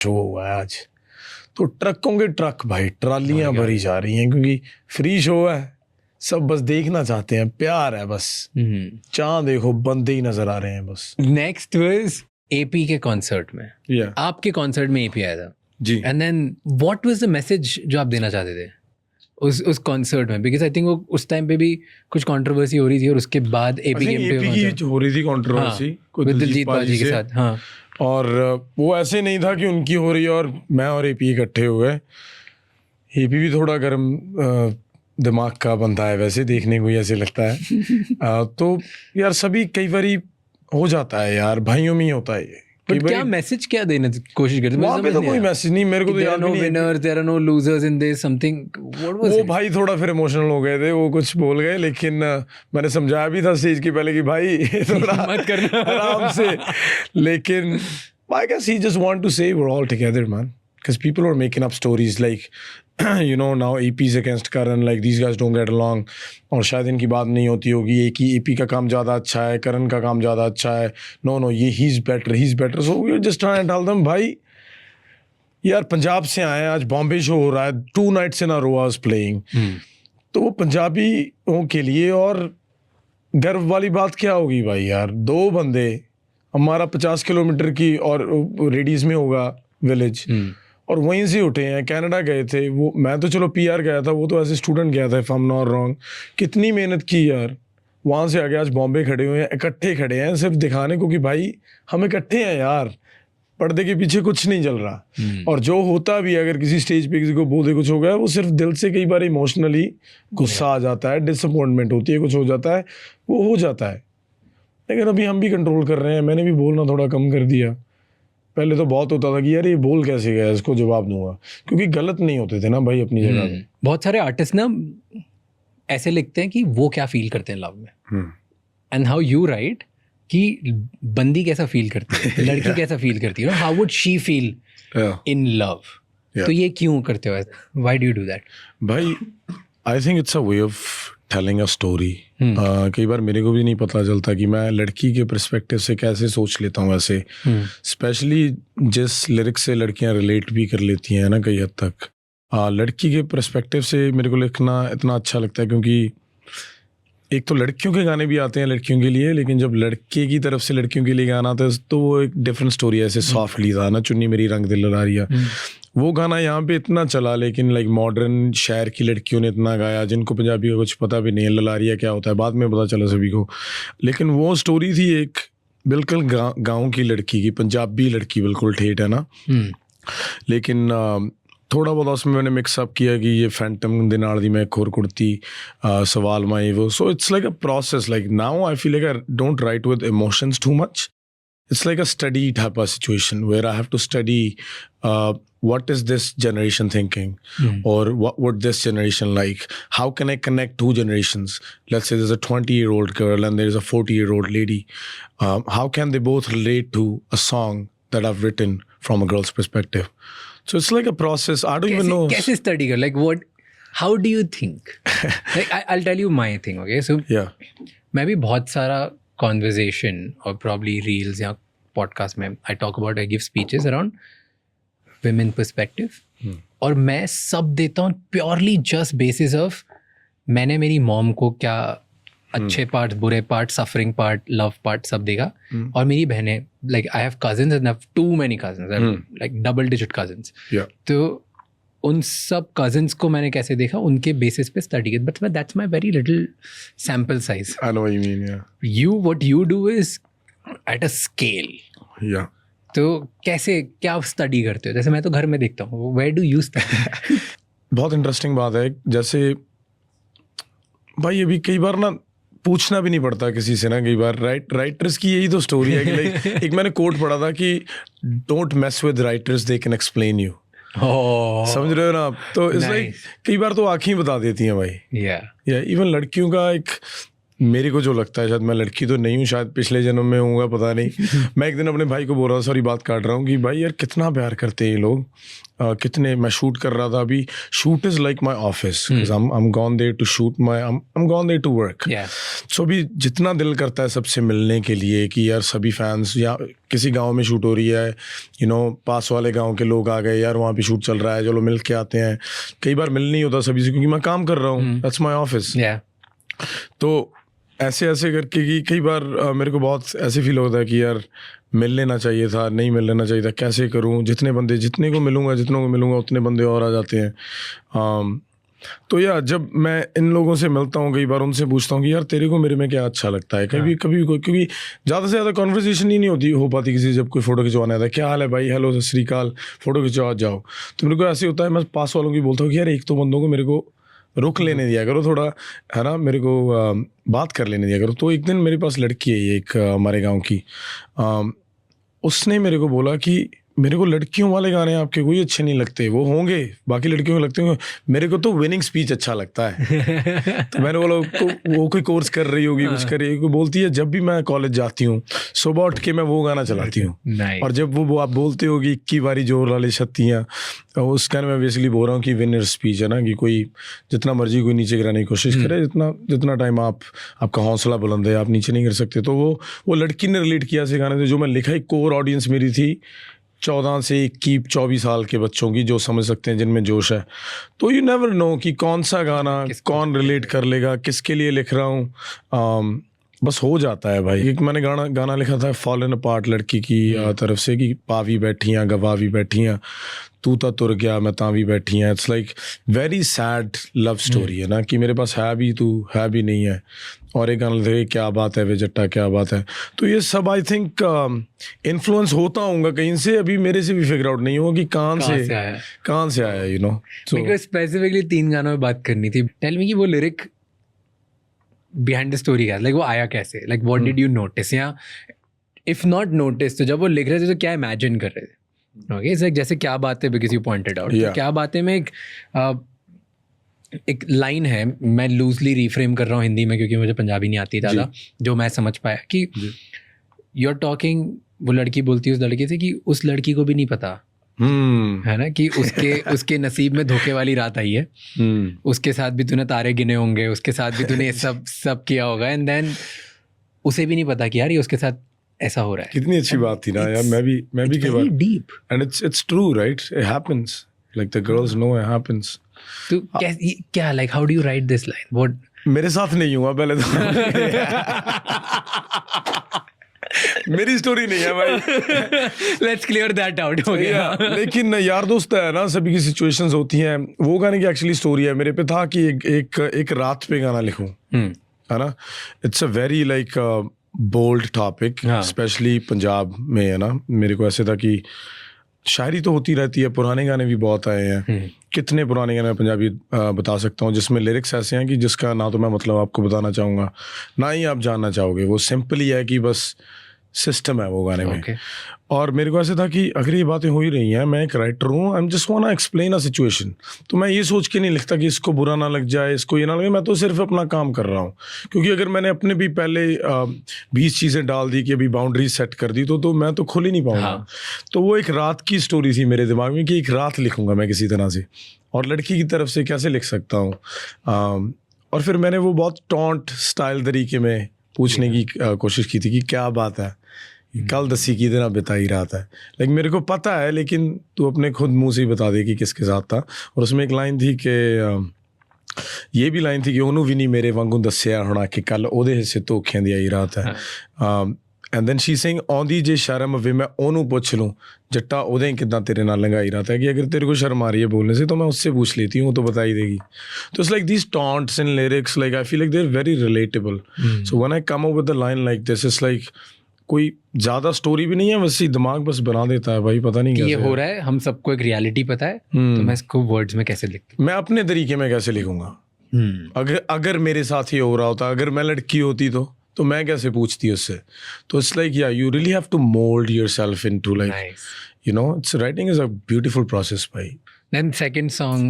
Show हुआ है आज, तो ट्रकों के ट्रक भाई, ट्रालियां भरी जा रही हैं, क्योंकि फ्री शो है, सब बस देखना चाहते हैं, प्यार है बस। चाँद देखो, बंदे ही नजर आ रहे हैं बस। नेक्स्ट वाज एपी के कॉन्सर्ट में, आपके कॉन्सर्ट में एपी आया था जी, and then what was the message जो आप देना चाहते थे उस कॉन्सर्ट में? बिकॉज आई थिंक वो उस टाइम पे भी कुछ कंट्रोवर्सी हो रही थी और उसके बाद एपी की हो रही थी कंट्रोवर्सी दिलजीत पाजी के साथ। हाँ, और वो ऐसे नहीं था कि उनकी हो रही है और मैं और एपी इकट्ठे हुए। एपी भी थोड़ा गर्म दिमाग का बनता है वैसे, देखने को ही ऐसे लगता है। तो यार सभी कई बारी हो जाता है यार, भाइयों में ही होता है ये। बट क्या मैसेज क्या देने की कोशिश करते हैं? वहाँ पे तो कोई मैसेज नहीं, मेरे को तो याद भी नहीं। Winner, there are no losers in this something, what was वो भाई थोड़ा फिर इमोशनल हो गए थे, वो कुछ बोल गए, लेकिन मैंने समझाया भी था स्टेज के पहले कि भाई थोड़ा मत करना आराम से। लेकिन I guess he just want to say we're all together, man, because people are making up stories like you know now AP is against Karan, like these guys don't get along, और शायद इनकी बात नहीं होती होगी, एक ही AP का काम ज़्यादा अच्छा है, करण का काम ज़्यादा अच्छा है, नो ये he's better, so we're just trying to tell them भाई यार पंजाब से आए हैं, आज बॉम्बे शो हो रहा है, 2 nights in a row I was playing, तो वो पंजाबियों के लिए और गर्व वाली बात क्या होगी भाई यार। 2 बंदे, हमारा 50 किलोमीटर की और रेडियस में होगा विलेज, और वहीं से उठे हैं, कनाडा गए थे वो, मैं तो चलो PR गया था, वो तो ऐसे स्टूडेंट गया था if I am not wrong. कितनी मेहनत की यार, वहाँ से आगे आज बॉम्बे खड़े हुए हैं, इकट्ठे खड़े हैं सिर्फ दिखाने को कि भाई हम इकट्ठे हैं यार, पर्दे के पीछे कुछ नहीं चल रहा। और जो होता भी अगर किसी स्टेज पे किसी को बोले कुछ हो गया, वो सिर्फ दिल से कई बार इमोशनली गुस्सा आ जाता है, डिसअपॉइंटमेंट होती है, कुछ हो जाता है, वो हो जाता है। लेकिन अभी हम भी कंट्रोल कर रहे हैं, मैंने भी बोलना थोड़ा कम कर दिया। पहले तो बहुत होता था कि यार ये बोल कैसे गया, इसको जवाब दूंगा, क्योंकि गलत नहीं होते थे ना भाई अपनी जगह पे। बहुत सारे आर्टिस्ट ना ऐसे लिखते हैं कि वो क्या फील करते हैं लव में, एंड हाउ यू राइट कि बंदी कैसा फील करती है, लड़की कैसा फील करती है, how would she feel in love. तो ये क्यों करते हो, why do you do that? भाई I think it's a way of telling a story. कई बार मेरे को भी नहीं पता चलता कि मैं लड़की के पर्सपेक्टिव से कैसे सोच लेता हूँ ऐसे, स्पेशली जिस लिरिक्स से लड़कियाँ रिलेट भी कर लेती हैं ना कई हद तक। लड़की के पर्सपेक्टिव से मेरे को लिखना इतना अच्छा लगता है, क्योंकि एक तो लड़कियों के गाने भी आते हैं लड़कियों के लिए, लेकिन जब लड़के की तरफ से लड़कियों के लिए गाना आता है तो वो एक डिफरेंट स्टोरी है। ऐसे सॉफ्टली था ना, चुन्नी मेरी रंग दिल ललारिया, वो गाना यहाँ पे इतना चला, लेकिन लाइक मॉडर्न शहर की लड़कियों ने इतना गाया जिनको पंजाबी का कुछ पता भी नहीं है, ललारिया क्या होता है बाद में पता चला सभी को। लेकिन वो स्टोरी थी एक बिल्कुल गाँव की लड़की की, पंजाबी लड़की, बिल्कुल ठेठ है ना। लेकिन थोड़ा बहुत उसमें मैंने मिक्सअप किया कि ये फैंटम दे नाल दी मैं एक होर कुर्ती, सवाल माई वो। So it's like a process, like now I feel like I don't write with emotions too much. It's like a study type of situation where I have to study what is this generation thinking, or what would this generation like? How can I connect 2 generations? Let's say there's a 20-year-old girl and there's a 40-year-old lady. How can they both relate to a song that I've written from a girl's perspective? So it's like a process. I don't even know. कैसे study कर? Like what? How do you think? Like I'll tell you my thing. Okay, so yeah, मैं भी बहुत सारा conversation और probably reels या podcast में I talk about, I give speeches around women perspective, और मैं सब देता हूँ purely just basis of मैंने मेरी mom को क्या अच्छे पार्ट, बुरे part, suffering part, love part सब देखा, और मेरी बहनें, like I have cousins and I have too many cousins, I have like double digit cousins, तो उन सब cousins को मैंने कैसे देखा, उनके basis पे study किया, but that's my very little sample size. I know what you mean, yeah. What you do is at a scale. Yeah. तो कैसे क्या स्टडी करते हो? जैसे मैं तो घर में देखता हूँ, where do you study? बहुत इंटरेस्टिंग बात है। जैसे भाई अभी कई बार ना पूछना भी नहीं पड़ता किसी से ना, कई बार राइटर्स की यही तो स्टोरी है कि लाइक एक मैंने कोट पढ़ा था कि don't mess with writers, they can explain you. समझ रहे हो ना आप? तो इट्स लाइक कई बार तो आँखें बता देती हैं भाई। या इवन लड़कियों का एक मेरे को जो लगता है, शायद मैं लड़की तो नहीं हूँ, शायद पिछले जन्म में हूँगा, पता नहीं। मैं एक दिन अपने भाई को बोल रहा था, सॉरी बात काट रहा हूँ, कि भाई यार कितना प्यार करते हैं ये लोग, कितने। मैं शूट कर रहा था अभी, shoot is like my office, I'm gone there to shoot I'm gone there to work. So अभी जितना दिल करता है सबसे मिलने के लिए, कि यार सभी फैंस, या किसी गांव में शूट हो रही है, पास वाले गांव के लोग आ गए, यार वहाँ पे शूट चल रहा है, चलो मिल के आते हैं। कई बार मिल नहीं होता सभी से, क्योंकि मैं काम कर रहा हूँ, दैट्स माई ऑफिस। तो ऐसे ऐसे करके कि कई बार मेरे को बहुत ऐसे फील होता है कि यार मिल लेना चाहिए था, नहीं मिल लेना चाहिए था, कैसे करूं। जितने को मिलूंगा उतने बंदे और आ जाते हैं। तो यार जब मैं इन लोगों से मिलता हूँ, कई बार उनसे पूछता हूँ कि यार तेरे को मेरे में क्या अच्छा लगता है। कभी क्योंकि ज़्यादा से ज़्यादा कॉन्वर्सेशन ही नहीं हो पाती किसी, जब कोई फ़ोटो खिंचवाना आता है, क्या हाल है भाई, हेलो सत श्री अकाल, फ़ोटो खिंचवा जाओ। तो मेरे को ऐसे होता है, मैं पास वालों की बोलता हूँ कि यार एक तो बंदों को मेरे को रुक लेने दिया करो थोड़ा, है ना, मेरे को बात कर लेने दिया करो। तो एक दिन मेरे पास लड़की है एक हमारे गांव की, उसने मेरे को बोला कि मेरे को लड़कियों वाले गाने आपके कोई अच्छे नहीं लगते। वो होंगे, बाकी लड़कियों को लगते होंगे, मेरे को तो विनिंग स्पीच अच्छा लगता है। तो मैंने बोला वो कोई कोर्स कर रही होगी, कुछ कर रही होगी। बोलती है जब भी मैं कॉलेज जाती हूँ सुबह उठ के मैं वो गाना चलाती हूँ, और जब वो आप बोलते हो कि 21 बारी जोर वाले छत्तियाँ, उस गाने में बेसिकली बोल रहा हूँ कि विनर स्पीच है ना, कि कोई जितना मर्जी कोई नीचे गिराने की कोशिश करे, जितना टाइम आपका हौसला बुलंद है, आप नीचे नहीं गिर सकते। तो वो लड़की ने रिलेट किया से गाने से, जो मैं लिखा, एक कोर ऑडियंस मेरी थी 14 से 21-24 साल के बच्चों की, जो समझ सकते हैं, जिनमें जोश है। तो यू नेवर नो कि कौन सा गाना कौन रिलेट कर लेगा, किसके लिए लिख रहा हूँ। बस हो जाता है भाई। एक मैंने गाना लिखा था फॉलन अपार्ट लड़की की तरफ से, कि पावी बैठियाँ गवावी बैठियाँ, तू ता तुर गया मैं तावी बैठी हैं। It's like very sad love story है ना, कि मेरे पास है भी तू है भी नहीं है। और एक गाना लिखा, क्या बात है वे जट्टा क्या बात है। तो ये सब आई थिंक इन्फ्लुएंस होता होगा कहीं से, अभी मेरे से भी फिगर आउट नहीं हुआ कि कहाँ से आया, यू नो। मेरे को स्पेसिफिकली 3 गानों में बात करनी थी। टेल मी कि वो लिरिक बिहाइंड द स्टोरी क्या, लाइक वो आया कैसे, like what did you notice, या इफ नॉट नोटिस तो जब वो लिख रहे थे तो क्या इमेजिन कर रहे थे। ओके, इट्स लाइक जैसे क्या बात है, बिकॉज यू पॉइंटेड आउट, क्या बात है में एक लाइन है, मैं लूजली रिफ्रेम कर रहा हूँ हिंदी में क्योंकि मुझे पंजाबी नहीं आती ज़्यादा, जो मैं समझ पाया कि यू आर टॉकिंग, वो लड़की बोलती है उस लड़के से कि उस लड़की को भी नहीं पता है ना, कि उसके नसीब में धोखे वाली रात आई है, उसके साथ भी तूने तारे गिने होंगे, उसके साथ भी तूने सब किया होगा, एंड देन उसे भी नहीं पता कि यार ये उसके साथ ऐसा हो रहा है। कितनी अच्छी बात थी ना यार। मैं भी के बाद deep, and it's true right, it happens, like the girls know it happens. तो क्या like how do you write this line, what. मेरे साथ नहीं हुआ पहले तो। मेरी स्टोरी नहीं है भाई। लेट्स क्लियर दैट आउट, हो गया। लेकिन यार दोस्त है ना, सभी की सिचुएशंस होती हैं। वो गाने की एक्चुअली स्टोरी है मेरे पे था कि एक रात पे गाना लिखूं, है ना। It's a very like bold topic, specially Punjab में, है ना। मेरे को ऐसे था कि शायरी तो होती रहती है, पुराने गाने भी बहुत आए हैं। कितने पुराने गाने पंजाबी बता सकता हूँ जिसमें लिरिक्स ऐसे हैं कि जिसका ना तो मैं मतलब आपको बताना चाहूँगा, ना ही आप जानना चाहोगे। वो सिंपली है कि बस सिस्टम है वो गाने में। और मेरे को ऐसे था कि अगर ये बातें हो ही रही हैं, मैं एक राइटर हूँ, I am just want to explain a situation. तो मैं ये सोच के नहीं लिखता कि इसको बुरा ना लग जाए, इसको ये ना लगे। मैं तो सिर्फ अपना काम कर रहा हूँ, क्योंकि अगर मैंने अपने भी पहले 20 चीज़ें डाल दी कि अभी बाउंड्रीज सेट कर दी, तो मैं तो खुल ही नहीं पाऊँगा। तो वो एक रात की स्टोरी थी मेरे दिमाग में कि एक रात लिखूँगा मैं किसी तरह से, और लड़की की तरफ से कैसे लिख सकता हूँ। और फिर मैंने वो बहुत टॉन्ट स्टाइल तरीके में पूछने की कोशिश की थी कि क्या बात है, कल दसी की दिन बिताई रात है। लेकिन मेरे को पता है, लेकिन तू अपने खुद मुंह से ही बता दे कि किसके साथ था। और उसमें एक लाइन थी कि ये भी लाइन थी कि ओनू भी नहीं मेरे वांगू दसिया होना कि कल ओदे हिस्से धोखियां दी आई रात है। एंड देन शी सिंग आउंदी जे शर्म वे मैं ओनू पुछ लूँ जट्टा ओदे किदां तेरे नाल लंघाई रात है, कि अगर तेरे को शर्म आ रही है बोलने से तो मैं उससे पूछ लेती हूँ, तो बता ही देगी। तो it's like these taunts in lyrics, like I feel like they are very relatable. So when I come up with a line like this, it's like कोई ज़्यादा स्टोरी भी नहीं है, वैसे दिमाग बस बना देता है भाई, पता नहीं कैसे ये हो रहा है। हम सबको एक रियलिटी पता है, तो मैं इसको वर्ड्स में कैसे लिखूं, मैं अपने तरीके में कैसे लिखूंगा। अगर मेरे साथ ही हो रहा होता, अगर मैं लड़की होती तो मैं कैसे पूछती उससे। तो it's like yeah you really have to mould yourself into like, you know, it's writing is a beautiful process भाई। Then second song